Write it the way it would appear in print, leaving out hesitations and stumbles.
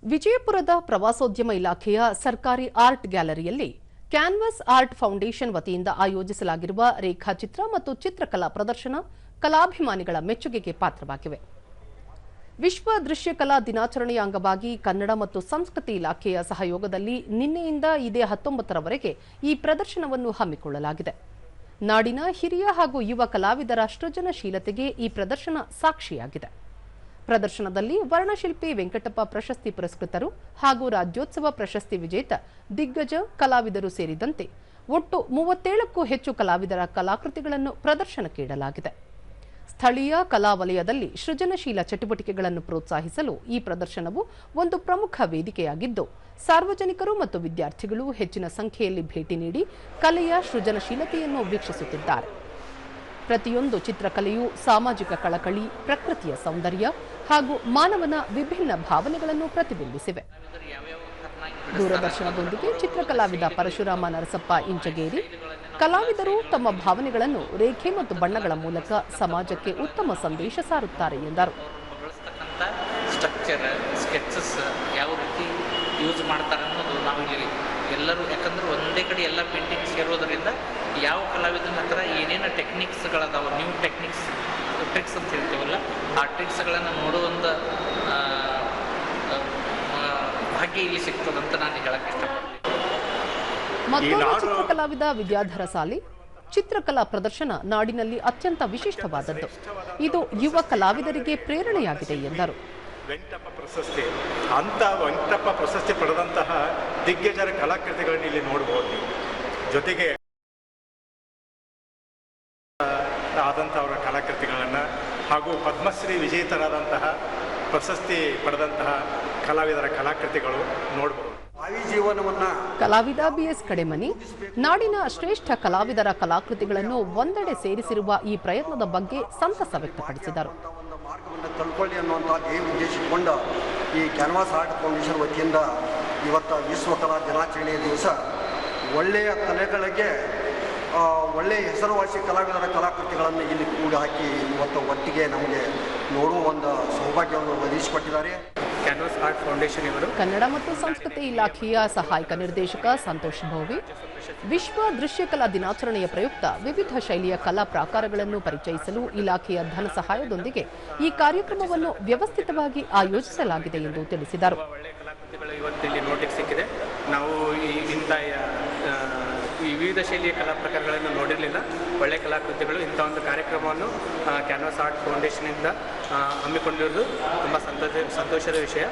ವಿಜಯಪುರದ ಪ್ರವಾಸೋದ್ಯಮ ಇಲಾಖೆಯ ಸರ್ಕಾರಿ ಆರ್ಟ್ ಗ್ಯಾಲರಿಯಲ್ಲಿ ಕ್ಯಾನ್ವಾಸ್ ಆರ್ಟ್ ಫೌಂಡೇಶನ್ ವತಿಯಿಂದ ಆಯೋಜಿಸಲಾಗಿರುವ ರೇಖಾಚಿತ್ರ ಮತ್ತು ಚಿತ್ರಕಲಾ ಪ್ರದರ್ಶನ ಕಲಾಭಿಮಾನಿಗಳ ಮೆಚ್ಚುಗೆಗೆ ಪಾತ್ರವಾಗಿವೆ. ವಿಶ್ವ ದೃಶ್ಯಕಲಾ ದಿನಾಚರಣೆಯ ಅಂಗವಾಗಿ ಕನ್ನಡ ಮತ್ತು ಸಂಸ್ಕೃತಿ ಇಲಾಖೆಯ ಸಹಯೋಗದಲ್ಲಿ ನಿನ್ನೆಯಿಂದ ಇದೇ 19ರವರೆಗೆ ಈ ಪ್ರದರ್ಶನವನ್ನು ಹಮ್ಮಿಕೊಳ್ಳಲಾಗಿದೆ. ನಾಡಿನ ಹಿರಿಯ ಹಾಗೂ ಯುವ ಕಲಾವಿದರ ಸೃಜನಶೀಲತೆಗೆ ಈ ಪ್ರದರ್ಶನ ಸಾಕ್ಷಿಯಾಗಿದೆ. ಪ್ರದರ್ಶನದಲ್ಲಿ ವರ್ಣಶಿಲ್ಪಿ ವೆಂಕಟಪ್ಪ ಪ್ರಶಸ್ತಿ ಪುರಸ್ಕೃತರು ಹಾಗೂ ರಾಜ್ಯೋತ್ಸವ ಪ್ರಶಸ್ತಿ ವಿಜೇತ ದಿಗ್ಗಜ ಕಲಾವಿದರು ಸೇರಿದಂತೆ ಒಟ್ಟು 37ಕ್ಕೂ ಹೆಚ್ಚು ಕಲಾವಿದರ ಕಲಾಕೃತಿಗಳನ್ನು ಪ್ರದರ್ಶನಕ್ಕೆ ಇಡಲಾಗಿದೆ. ಸ್ಥಳೀಯ ಕಲಾ ವಲಯದಲ್ಲಿ ಸೃಜನಶೀಲ ಚಟುವಟಿಕೆಗಳನ್ನು ಪ್ರೋತ್ಸಾಹಿಸಲು ಈ ಪ್ರದರ್ಶನವು ಒಂದು ಪ್ರಮುಖ ವೇದಿಕೆಯಾಗಿದ್ದು, ಸಾರ್ವಜನಿಕರು ಮತ್ತು ವಿದ್ಯಾರ್ಥಿಗಳು ಹೆಚ್ಚಿನ ಸಂಖ್ಯೆಯಲ್ಲಿ ಭೇಟಿ ನೀಡಿ ಕಲೆಯ ಸೃಜನಶೀಲತೆಯನ್ನು ವೀಕ್ಷಿಸುತ್ತಿದ್ದಾರೆ. ಪ್ರತಿಯೊಂದು ಚಿತ್ರಕಲೆಯು ಸಾಮಾಜಿಕ ಕಳಕಳಿ, ಪ್ರಕೃತಿಯ ಸೌಂದರ್ಯ ಹಾಗೂ ಮಾನವನ ವಿಭಿನ್ನ ಭಾವನೆಗಳನ್ನು ಪ್ರತಿಬಿಂಬಿಸಿವೆ. ದೂರದರ್ಶನದೊಂದಿಗೆ ಚಿತ್ರಕಲಾವಿದ ಪರಶುರಾಮ ನರಸಪ್ಪ ಇಂಚಗೇರಿ ಕಲಾವಿದರು ತಮ್ಮ ಭಾವನೆಗಳನ್ನು ರೇಖೆ ಮತ್ತು ಬಣ್ಣಗಳ ಮೂಲಕ ಸಮಾಜಕ್ಕೆ ಉತ್ತಮ ಸಂದೇಶ ಸಾರುತ್ತಾರೆ ಎಂದರು. ಸ್ಟ್ರಕ್ಚರ್ ಸ್ಕೆಚಸ್ ಯಾವ ರೀತಿ ಯೂಸ್ ಮಾಡ್ತಾರೆ ಅನ್ನೋದು ನಾವು ಇಲ್ಲಿ ಎಲ್ಲರೂ, ಯಾಕಂದ್ರೆ ಒಂದೇ ಕಡೆ ಎಲ್ಲ ಪೇಂಟಿಂಗ್ಸ್ ಇರೋದರಿಂದ ಯಾವ ಕಲಾವಿದನ ಹತ್ರ ಏನೇನು ಟೆಕ್ನಿಕ್ಸ್ಗಳದಾವ, ನ್ಯೂ ಟ್ರಿಕ್ಸ್ ಅಂತ ಹೇಳ್ತೀವಲ್ಲ, ಆ ಟ್ರಿಕ್ಸ್ಗಳನ್ನು ನೋಡುವಂಥ ಭಾಗ್ಯ ಇಲ್ಲಿ ಸಿಗ್ತದಂತ ನಾನು ಹೇಳಕ್ಕೆ ಇಷ್ಟಪಡ್ತೀನಿ. ಮತ್ತೊಬ್ಬ ಚಿತ್ರಕಲಾವಿದ ವಿದ್ಯಾಧರ ಸಾಲಿ, ಚಿತ್ರಕಲಾ ಪ್ರದರ್ಶನ ನಾಡಿನಲ್ಲಿ ಅತ್ಯಂತ ವಿಶಿಷ್ಟವಾದದ್ದು. ಇದು ಯುವ ಕಲಾವಿದರಿಗೆ ಪ್ರೇರಣೆಯಾಗಿದೆ ಎಂದರು. ವೆಂಕಟಪ್ಪ ಪ್ರಶಸ್ತಿ ಪಡೆದಂತಹ ದಿಗ್ಗಜರ ಕಲಾಕೃತಿಗಳನ್ನು ಇಲ್ಲಿ ನೋಡಬಹುದು. ಜೊತೆಗೆ ಆದಂಥವರ ಕಲಾಕೃತಿಗಳನ್ನು ಹಾಗೂ ಪದ್ಮಶ್ರೀ ವಿಜೇತರಾದಂತಹ ಪ್ರಶಸ್ತಿ ಪಡೆದಂತಹ ಕಲಾವಿದರ ಕಲಾಕೃತಿಗಳು ನೋಡಬಹುದು. ಕಲಾವಿದ ಬಿಎಸ್ ಕಡೆಮನಿ ನಾಡಿನ ಶ್ರೇಷ್ಠ ಕಲಾವಿದರ ಕಲಾಕೃತಿಗಳನ್ನು ಒಂದೆಡೆ ಸೇರಿಸಿರುವ ಈ ಪ್ರಯತ್ನದ ಬಗ್ಗೆ ಸಂತಸ ವ್ಯಕ್ತಪಡಿಸಿದರು. ಮಾರ್ಗವನ್ನು ತಳ್ಕೊಳ್ಳಿ ಅನ್ನುವಂಥ ಉದ್ದೇಶಿಸಿಕೊಂಡ ಈ ಕ್ಯಾನ್ವಾಸ್ ಆರ್ಟ್ ಫೌಂಡೇಶನ್ ವತಿಯಿಂದ ಇವತ್ತು ವಿಶ್ವ ಕಲಾ ದಿನಾಚರಣೆಯ ದಿವಸ ಒಳ್ಳೆಯ ಕಲೆಗಳಿಗೆ ಒಳ್ಳೆಯ ಹೆಸರುವಾಸಿ ಕಲಾವಿದರ ಕಲಾಕೃತಿಗಳನ್ನು ಇಲ್ಲಿ ಕೂಡಿ ಹಾಕಿ ಇವತ್ತು ಒಟ್ಟಿಗೆ ನಮಗೆ ನೋಡುವ ಒಂದು ಸೌಭಾಗ್ಯವನ್ನು ಒದಗಿಸಿಕೊಟ್ಟಿದ್ದಾರೆ. ಕ್ಯಾನ್ವಾಸ್ ಆರ್ಟ್ ಫೌಂಡೇಶನ್ ಇವರು ಕನ್ನಡ ಮತ್ತು ಸಂಸ್ಕೃತಿ ಇಲಾಖೆಯ ಸಹಾಯಕ ನಿರ್ದೇಶಕ ಸಂತೋಷ್ ಭೋವಿ ವಿಶ್ವ ದೃಶ್ಯಕಲಾ ದಿನಾಚರಣೆಯ ಪ್ರಯುಕ್ತ ವಿವಿಧ ಶೈಲಿಯ ಕಲಾ ಪ್ರಾಕಾರಗಳನ್ನು ಪರಿಚಯಿಸಲು ಇಲಾಖೆಯ ಧನ ಸಹಾಯದೊಂದಿಗೆ ಈ ಕಾರ್ಯಕ್ರಮವನ್ನು ವ್ಯವಸ್ಥಿತವಾಗಿ ಆಯೋಜಿಸಲಾಗಿದೆ ಎಂದು ತಿಳಿಸಿದರು. ಒಳ್ಳೆಯ ಕಲಾಕೃತಿಗಳು ಇವತ್ತಿಲ್ಲಿ ನೋಟಿಗೆ ಸಿಕ್ಕಿದೆ. ನಾವು ಈ ವಿವಿಧ ಶೈಲಿಯ ಕಲಾ ಪ್ರಕಾರಗಳನ್ನು ನೋಡಿರಲಿಲ್ಲ. ಒಳ್ಳೆಯ ಕಲಾಕೃತಿಗಳು ಇಂಥ ಒಂದು ಕಾರ್ಯಕ್ರಮವನ್ನು ಕ್ಯಾನ್ವಾಸ್ ಆರ್ಟ್ ಫೌಂಡೇಶನ್ನಿಂದ ಹಮ್ಮಿಕೊಂಡಿರುವುದು ತುಂಬ ಸಂತೋಷದ ವಿಷಯ.